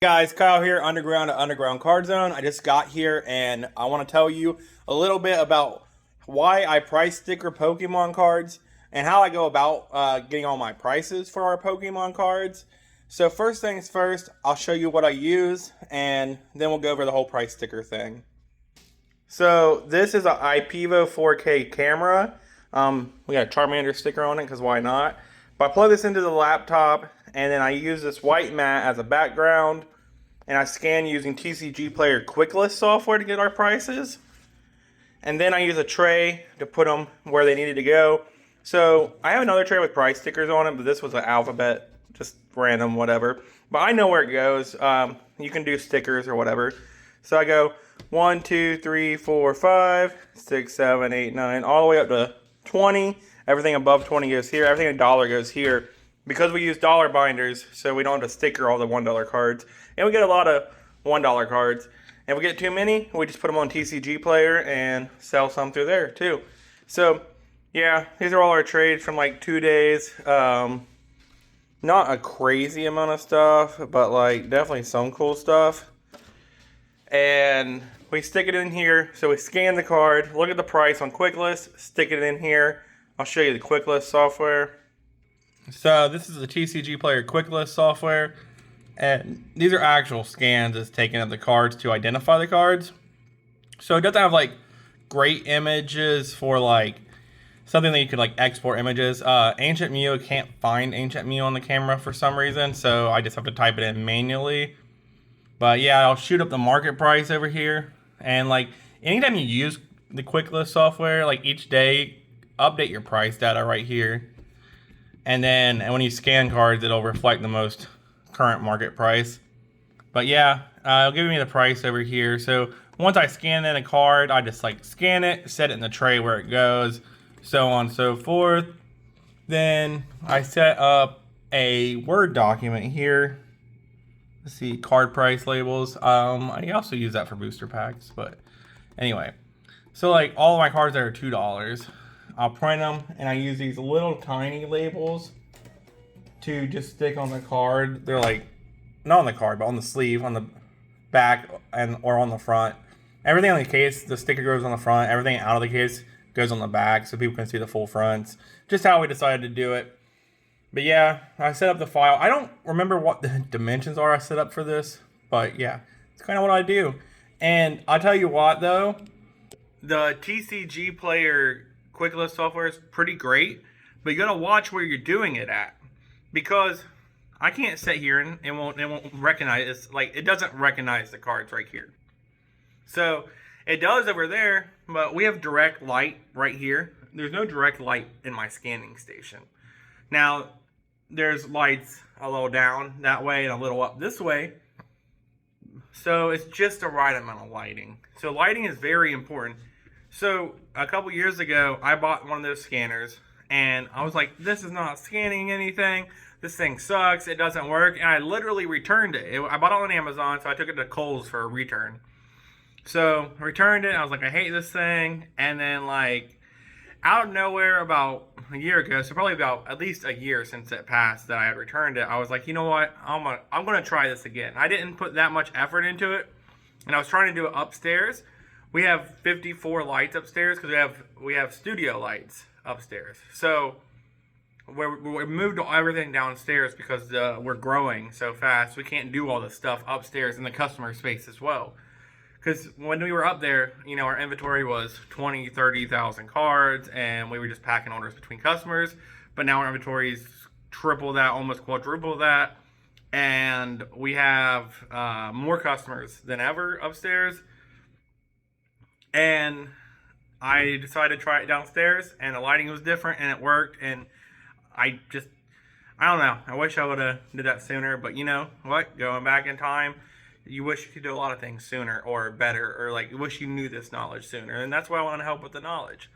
Guys, Kyle here, Underground at Underground Card Zone. I just got here and I want to tell you a little bit about why I price sticker Pokemon cards and how I go about getting all my prices for our Pokemon cards. So first things first, I'll show you what I use and then we'll go over the whole price sticker thing. So this is an IPEVO 4K camera. We got a Charmander sticker on it because why not? But I plug this into the laptop and then I use this white mat as a background and I scan using TCG Player QuickList software to get our prices. And then I use a tray to put them where they needed to go. So I have another tray with price stickers on it, but this was an alphabet, just random, whatever. But I know where it goes. You can do stickers or whatever. So I go 1, 2, 3, 4, 5, 6, 7, 8, 9, all the way up to 20. Everything above 20 goes here. Everything $1 goes here. Because we use dollar binders, so we don't have to sticker all the $1 cards. And we get a lot of $1 cards. And if we get too many, we just put them on TCG Player and sell some through there too. So, yeah, these are all our trades from like 2 days. Not a crazy amount of stuff, but like definitely some cool stuff. And we stick it in here. So we scan the card, look at the price on QuickList, stick it in here. I'll show you the QuickList software. So this is the TCG Player QuickList software. And these are actual scans it's taking of the cards to identify the cards. So it doesn't have like great images for like something that you could like export images. Ancient Mew can't find Ancient Mew on the camera for some reason, so I just have to type it in manually. But yeah, I'll shoot up the market price over here. And like anytime you use the QuickList software, like each day, update your price data right here. And then when you scan cards, it'll reflect the most current market price. But yeah, it'll give me the price over here. So once I scan in a card, I just like scan it, set it in the tray where it goes, so on and so forth. Then I set up a Word document here. Let's see, card price labels. I also use that for booster packs, but anyway. So like all of my cards are $2. I'll print them and I use these little tiny labels to just stick on the card. They're like, not on the card, but on the sleeve, on the back or on the front. Everything on the case, the sticker goes on the front. Everything out of the case goes on the back so people can see the full fronts. Just how we decided to do it. But yeah, I set up the file. I don't remember what the dimensions are I set up for this, but yeah, it's kind of what I do. And I'll tell you what though, the TCG Player QuickList software is pretty great, but you gotta watch where you're doing it at, because I can't sit here and it won't recognize it's like it doesn't recognize the cards right here. So it does over there, but we have direct light right here. There's no direct light in my scanning station. Now there's lights a little down that way and a little up this way. So it's just the right amount of lighting. So lighting is very important. So a couple years ago, I bought one of those scanners, and I was like, this is not scanning anything. This thing sucks. It doesn't work. And I literally returned it. I bought it on Amazon, so I took it to Kohl's for a return. So I returned it. I was like, I hate this thing. And then like out of nowhere about a year ago, so probably about at least a year since it passed that I had returned it, I was like, you know what? I'm gonna try this again. I didn't put that much effort into it, and I was trying to do it upstairs. We have 54 lights upstairs because we have studio lights upstairs. So we moved everything downstairs because we're growing so fast. We can't do all the stuff upstairs in the customer space as well. Because when we were up there, you know, our inventory was 20, 30,000 cards, and we were just packing orders between customers. But now our inventory is triple that, almost quadruple that. And we have more customers than ever upstairs. And I decided to try it downstairs, and the lighting was different, and it worked. And I don't know. I wish I would have did that sooner, but you know what? Going back in time, you wish you could do a lot of things sooner or better, or like you wish you knew this knowledge sooner. And that's why I want to help with the knowledge.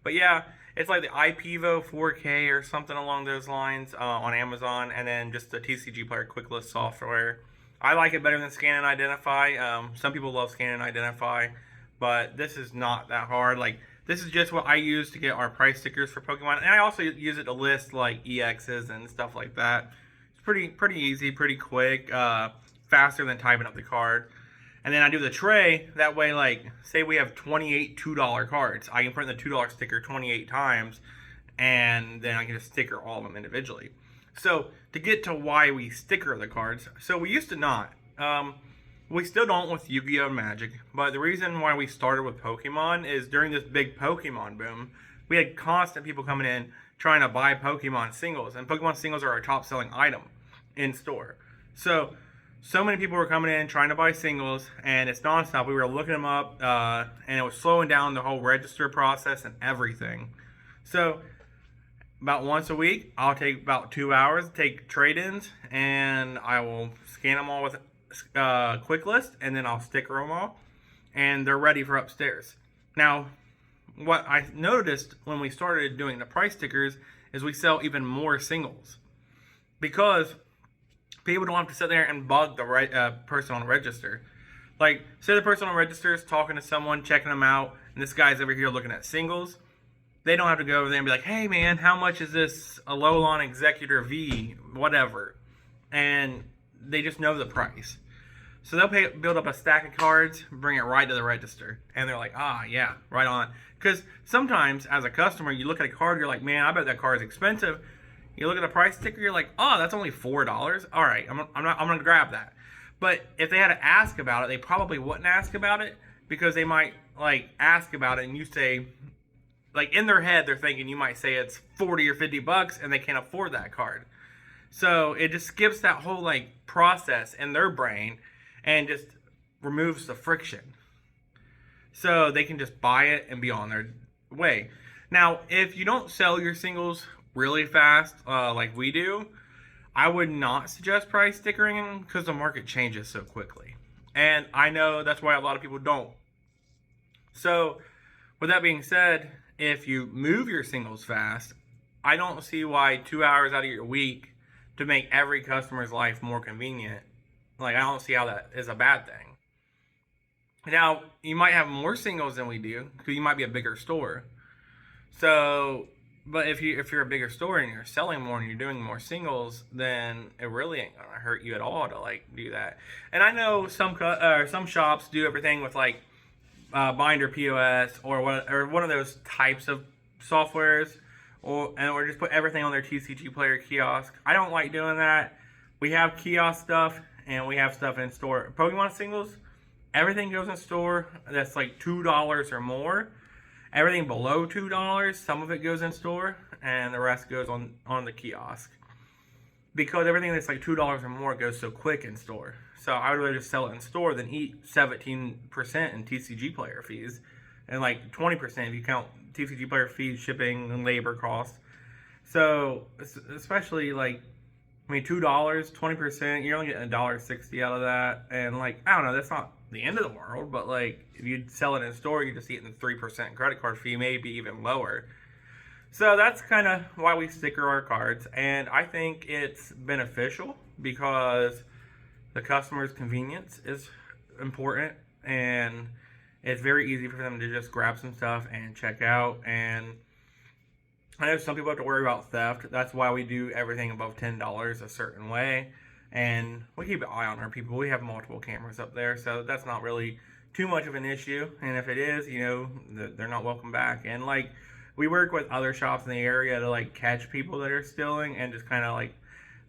But yeah, it's like the IPEVO 4K or something along those lines on Amazon, and then just the TCG Player QuickList software. I like it better than Scan and Identify. Some people love Scan and Identify. But this is not that hard. Like, this is just what I use to get our price stickers for Pokemon. And I also use it to list, like, EXs and stuff like that. It's pretty easy, pretty quick. faster than typing up the card. And then I do the tray. That way, like, say we have 28 $2 cards. I can print the $2 sticker 28 times, and then I can just sticker all of them individually. So, to get to why we sticker the cards, so we used to not. We still don't with Yu-Gi-Oh! And Magic, but the reason why we started with Pokemon is during this big Pokemon boom, we had constant people coming in trying to buy Pokemon singles, and Pokemon singles are our top selling item in store. So many people were coming in trying to buy singles, and it's nonstop. We were looking them up, and it was slowing down the whole register process and everything. So about once a week, I'll take about 2 hours to take trade-ins, and I will scan them all with Quick List, and then I'll sticker them all, and they're ready for upstairs. Now, what I noticed when we started doing the price stickers is we sell even more singles, because people don't have to sit there and bug the person on the register. Like, say the person on the register is talking to someone, checking them out, and this guy's over here looking at singles. They don't have to go over there and be like, hey man, how much is this Alolan Executor V, whatever. And they just know the price. So they'll build up a stack of cards, bring it right to the register. And they're like, yeah, right on. Because sometimes, as a customer, you look at a card, you're like, man, I bet that card is expensive. You look at the price sticker, you're like, oh, that's only $4. All right, I'm going to grab that. But if they had to ask about it, they probably wouldn't ask about it, because they might, like, ask about it and you say, like, in their head, they're thinking you might say it's $40 or $50 and they can't afford that card. So it just skips that whole, like, process in their brain and just removes the friction. So they can just buy it and be on their way. Now, if you don't sell your singles really fast, like we do, I would not suggest price stickering, because the market changes so quickly. And I know that's why a lot of people don't. So, with that being said, if you move your singles fast, I don't see why 2 hours out of your week to make every customer's life more convenient, like, I don't see how that is a bad thing. Now, you might have more singles than we do, because you might be a bigger store. So, but if you're a bigger store and you're selling more and you're doing more singles, then it really ain't gonna hurt you at all to, like, do that. And I know some shops do everything with, like, Binder POS or one of those types of softwares, or just put everything on their TCG Player kiosk. I don't like doing that. We have kiosk stuff and we have stuff in store. Pokemon singles, everything goes in store that's like $2 or more. Everything below $2, some of it goes in store, and the rest goes on the kiosk. Because everything that's like $2 or more goes so quick in store. So I would rather just sell it in store than eat 17% in TCG Player fees, and like 20% if you count TCG Player fees, shipping, and labor costs. So especially, like, I mean, $2, 20%, you're only getting $1.60 out of that, and, like, I don't know, that's not the end of the world, but, like, if you sell it in store, you're just getting the 3% credit card fee, maybe even lower. So that's kind of why we sticker our cards, and I think it's beneficial because the customer's convenience is important, and it's very easy for them to just grab some stuff and check out. And I know some people have to worry about theft. That's why we do everything above $10 a certain way, and we keep an eye on our people. We have multiple cameras up there, so that's not really too much of an issue. And if it is, you know, they're not welcome back. And, like, we work with other shops in the area to, like, catch people that are stealing, and just kind of, like,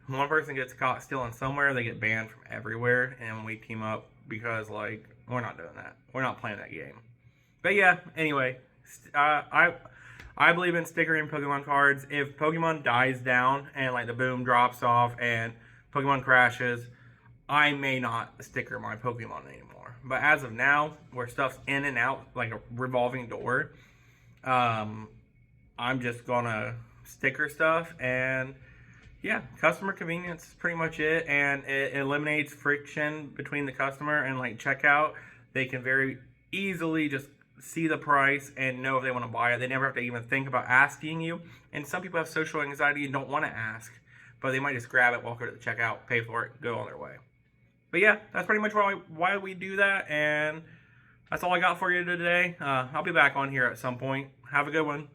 one person gets caught stealing somewhere, they get banned from everywhere, and we team up because, like, we're not doing that. We're not playing that game. But yeah, anyway, I believe in stickering Pokemon cards. If Pokemon dies down and, like, the boom drops off and Pokemon crashes, I may not sticker my Pokemon anymore. But as of now, where stuff's in and out like a revolving door, I'm just gonna sticker stuff. And yeah, customer convenience is pretty much it, and it eliminates friction between the customer and, like, checkout. They can very easily just see the price and know if they want to buy it. They never have to even think about asking you. And some people have social anxiety and don't want to ask, but they might just grab it, walk over to the checkout, pay for it, go on their way. But yeah, that's pretty much why we do that, and that's all I got for you today. I'll be back on here at some point. Have a good one.